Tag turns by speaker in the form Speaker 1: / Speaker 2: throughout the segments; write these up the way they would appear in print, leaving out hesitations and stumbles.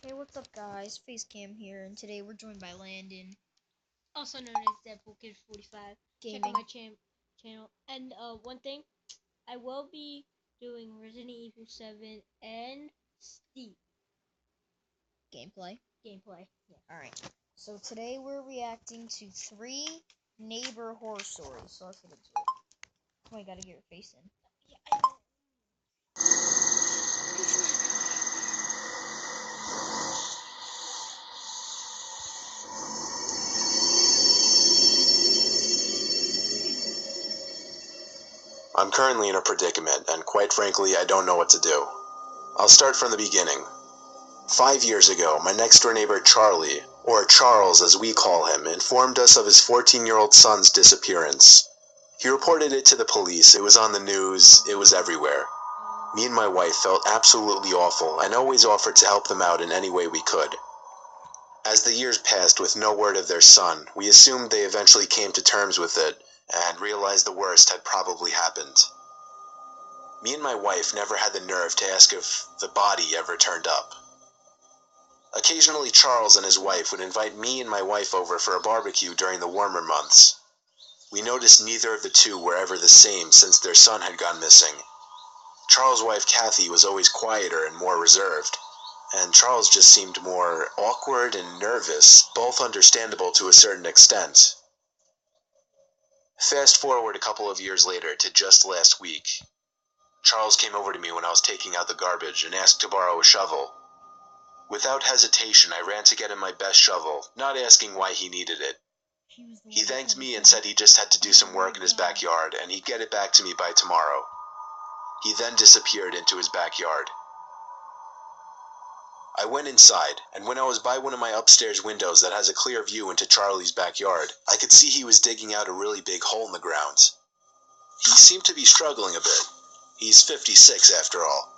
Speaker 1: Hey, what's up, guys? Facecam here, and today we're joined by Landon
Speaker 2: Also known as Deadpool Kid 45. Check out
Speaker 1: Gaming.
Speaker 2: my channel. And one thing, I will be doing Resident Evil 7 and Steep
Speaker 1: Gameplay.
Speaker 2: gameplay. Yeah.
Speaker 1: Alright, so today we're reacting to 3 neighbor horror stories, so let's get into it. Oh, I gotta get your face in.
Speaker 2: Yeah, I know.
Speaker 3: I'm currently in a predicament, and quite frankly, I don't know what to do. I'll start from the beginning. 5 years ago, my next-door neighbor Charlie, or Charles as we call him, informed us of his 14-year-old son's disappearance. He reported it to the police, it was on the news, it was everywhere. Me and my wife felt absolutely awful and always offered to help them out in any way we could. As the years passed with no word of their son, we assumed they eventually came to terms with it and realized the worst had probably happened. Me and my wife never had the nerve to ask if the body ever turned up. Occasionally Charles and his wife would invite me and my wife over for a barbecue during the warmer months. We noticed neither of the two were ever the same since their son had gone missing. Charles' wife Kathy was always quieter and more reserved, and Charles just seemed more awkward and nervous, both understandable to a certain extent. Fast forward a couple of years later to just last week. Charles came over to me when I was taking out the garbage and asked to borrow a shovel. Without hesitation, I ran to get him my best shovel, not asking why he needed it. He thanked me and said he just had to do some work in his backyard and he'd get it back to me by tomorrow. He then disappeared into his backyard. I went inside, and when I was by one of my upstairs windows that has a clear view into Charlie's backyard, I could see he was digging out a really big hole in the ground. He seemed to be struggling a bit. He's 56 after all.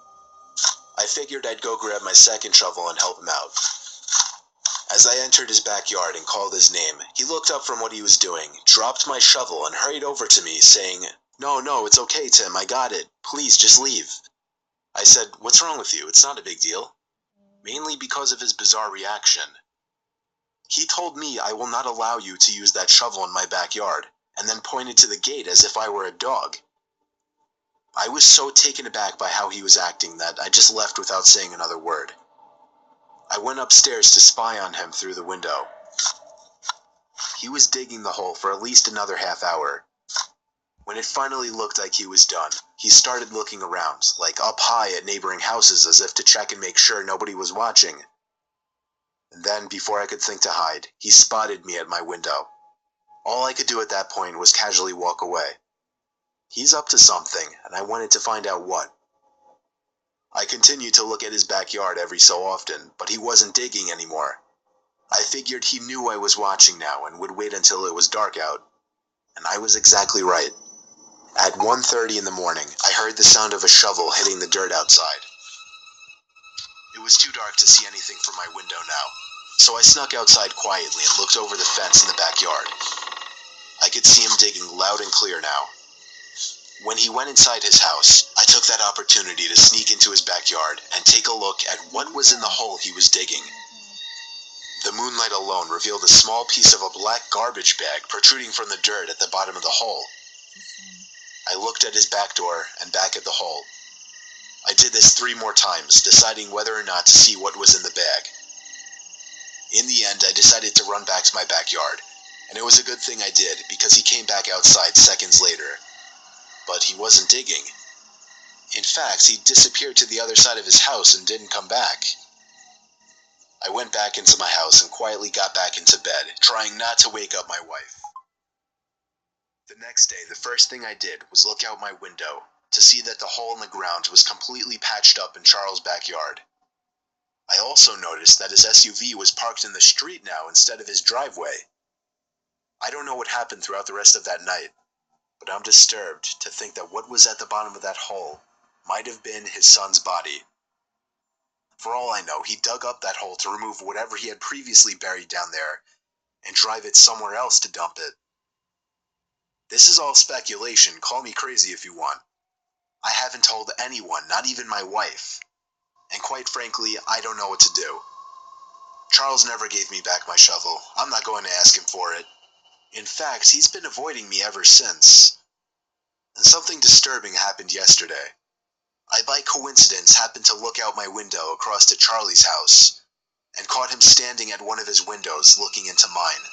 Speaker 3: I figured I'd go grab my second shovel and help him out. As I entered his backyard and called his name, he looked up from what he was doing, dropped my shovel, and hurried over to me, saying, No, it's okay, Tim, I got it. Please, just leave. I said, What's wrong with you? It's not a big deal. Mainly because of his bizarre reaction. He told me I will not allow you to use that shovel in my backyard, and then pointed to the gate as if I were a dog. I was so taken aback by how he was acting that I just left without saying another word. I went upstairs to spy on him through the window. He was digging the hole for at least another half hour. When it finally looked like he was done, he started looking around, like up high at neighboring houses as if to check and make sure nobody was watching. And then, before I could think to hide, he spotted me at my window. All I could do at that point was casually walk away. He's up to something, and I wanted to find out what. I continued to look at his backyard every so often, but he wasn't digging anymore. I figured he knew I was watching now and would wait until it was dark out. And I was exactly right. At 1:30 in the morning, I heard the sound of a shovel hitting the dirt outside. It was too dark to see anything from my window now, so I snuck outside quietly and looked over the fence in the backyard. I could see him digging loud and clear now. When he went inside his house, I took that opportunity to sneak into his backyard and take a look at what was in the hole he was digging. The moonlight alone revealed a small piece of a black garbage bag protruding from the dirt at the bottom of the hole. I looked at his back door and back at the hole. I did this 3 more times, deciding whether or not to see what was in the bag. In the end, I decided to run back to my backyard, and it was a good thing I did because he came back outside seconds later. But he wasn't digging. In fact, he disappeared to the other side of his house and didn't come back. I went back into my house and quietly got back into bed, trying not to wake up my wife. The next day, the first thing I did was look out my window to see that the hole in the ground was completely patched up in Charles' backyard. I also noticed that his SUV was parked in the street now instead of his driveway. I don't know what happened throughout the rest of that night, but I'm disturbed to think that what was at the bottom of that hole might have been his son's body. For all I know, he dug up that hole to remove whatever he had previously buried down there and drive it somewhere else to dump it. This is all speculation, call me crazy if you want. I haven't told anyone, not even my wife. And quite frankly, I don't know what to do. Charles never gave me back my shovel. I'm not going to ask him for it. In fact, he's been avoiding me ever since. And something disturbing happened yesterday. I by coincidence happened to look out my window across to Charlie's house and caught him standing at one of his windows looking into mine.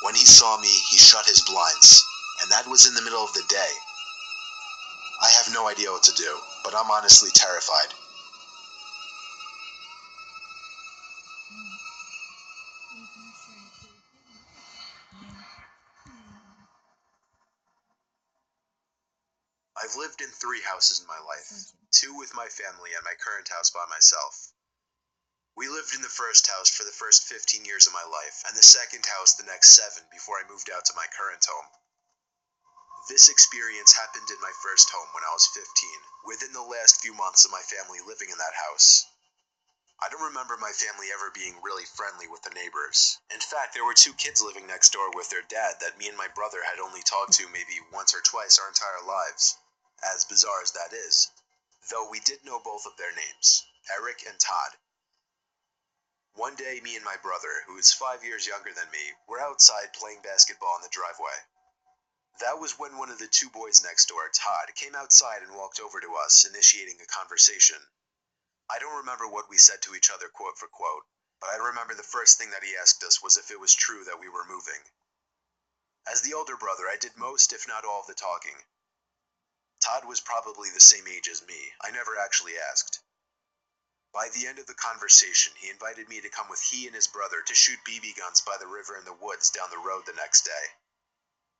Speaker 3: When he saw me, he shut his blinds, and that was in the middle of the day. I have no idea what to do, but I'm honestly terrified. I've lived in 3 houses in my life, 2 with my family and my current house by myself. We lived in the first house for the first 15 years of my life, and the second house the next 7 before I moved out to my current home. This experience happened in my first home when I was 15, within the last few months of my family living in that house. I don't remember my family ever being really friendly with the neighbors. In fact, there were 2 kids living next door with their dad that me and my brother had only talked to maybe once or twice our entire lives, as bizarre as that is, though we did know both of their names, Eric and Todd. One day, me and my brother, who is 5 years younger than me, were outside playing basketball in the driveway. That was when one of the 2 boys next door, Todd, came outside and walked over to us, initiating a conversation. I don't remember what we said to each other quote for quote, but I remember the first thing that he asked us was if it was true that we were moving. As the older brother, I did most, if not all, of the talking. Todd was probably the same age as me. I never actually asked. By the end of the conversation, he invited me to come with he and his brother to shoot BB guns by the river in the woods down the road the next day.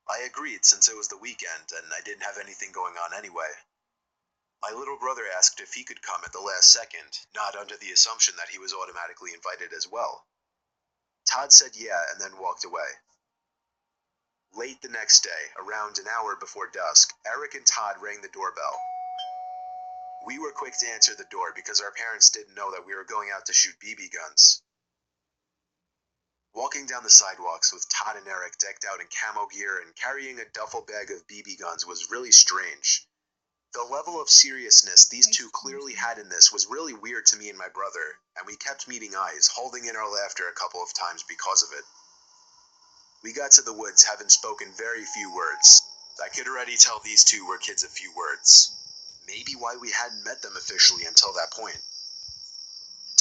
Speaker 3: I agreed since it was the weekend and I didn't have anything going on anyway. My little brother asked if he could come at the last second, not under the assumption that he was automatically invited as well. Todd said yeah and then walked away. Late the next day, around an hour before dusk, Eric and Todd rang the doorbell. We were quick to answer the door because our parents didn't know that we were going out to shoot BB guns. Walking down the sidewalks with Todd and Eric decked out in camo gear and carrying a duffel bag of BB guns was really strange. The level of seriousness these 2 clearly had in this was really weird to me and my brother, and we kept meeting eyes, holding in our laughter a couple of times because of it. We got to the woods having spoken very few words. I could already tell these 2 were kids of few words. Maybe why we hadn't met them officially until that point.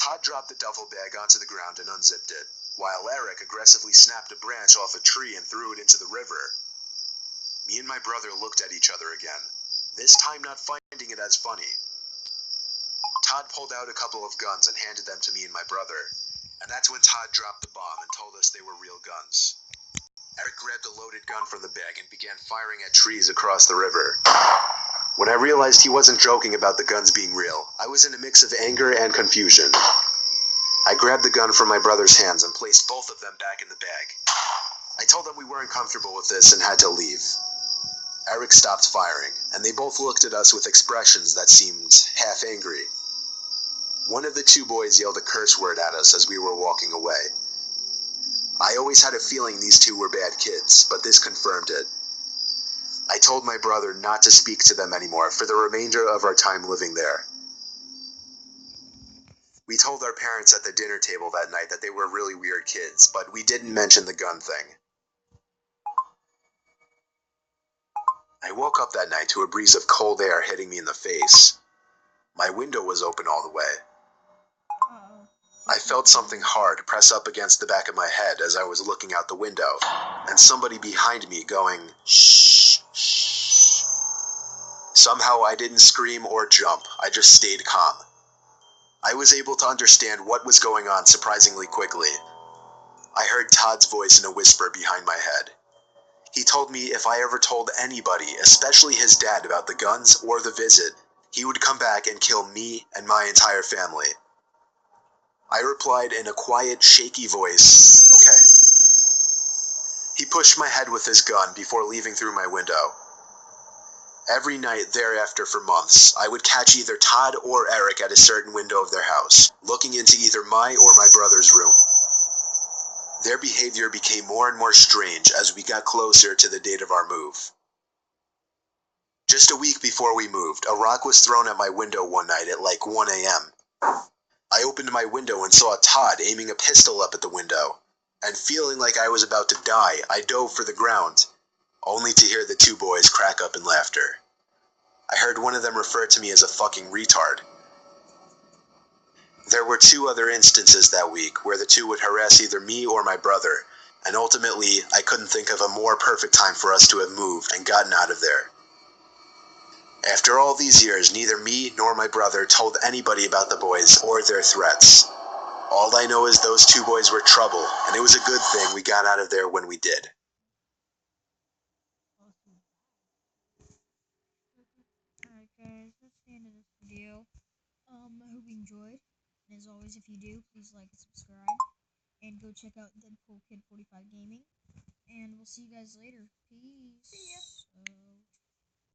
Speaker 3: Todd dropped the duffel bag onto the ground and unzipped it, while Eric aggressively snapped a branch off a tree and threw it into the river. Me and my brother looked at each other again, this time not finding it as funny. Todd pulled out a couple of guns and handed them to me and my brother, and that's when Todd dropped the bomb and told us they were real guns. Eric grabbed a loaded gun from the bag and began firing at trees across the river. When I realized he wasn't joking about the guns being real, I was in a mix of anger and confusion. I grabbed the gun from my brother's hands and placed both of them back in the bag. I told them we weren't comfortable with this and had to leave. Eric stopped firing, and they both looked at us with expressions that seemed half angry. One of the 2 boys yelled a curse word at us as we were walking away. I always had a feeling these 2 were bad kids, but this confirmed it. I told my brother not to speak to them anymore for the remainder of our time living there. We told our parents at the dinner table that night that they were really weird kids, but we didn't mention the gun thing. I woke up that night to a breeze of cold air hitting me in the face. My window was open all the way. I felt something hard press up against the back of my head as I was looking out the window, and somebody behind me going, shh, shh. Somehow I didn't scream or jump, I just stayed calm. I was able to understand what was going on surprisingly quickly. I heard Todd's voice in a whisper behind my head. He told me if I ever told anybody, especially his dad, about the guns or the visit, he would come back and kill me and my entire family. I replied in a quiet, shaky voice, okay. He pushed my head with his gun before leaving through my window. Every night thereafter for months, I would catch either Todd or Eric at a certain window of their house, looking into either my or my brother's room. Their behavior became more and more strange as we got closer to the date of our move. Just a week before we moved, a rock was thrown at my window one night at like 1 a.m. I opened opened my window and saw Todd aiming a pistol up at the window. And feeling like I was about to die, I dove for the ground, only to hear the two boys crack up in laughter. I heard one of them refer to me as a fucking retard. There were 2 other instances that week where the two would harass either me or my brother, and ultimately I couldn't think of a more perfect time for us to have moved and gotten out of there. After all these years, neither me nor my brother told anybody about the boys or their threats. All I know is those 2 boys were trouble, and it was a good thing we got out of there when we did.
Speaker 1: Alright guys, that's the end of this video. I hope you enjoyed. And as always, if you do, please like and subscribe. And go check out Deadpool Kid 45 Gaming. And we'll see you guys later. Peace. See ya.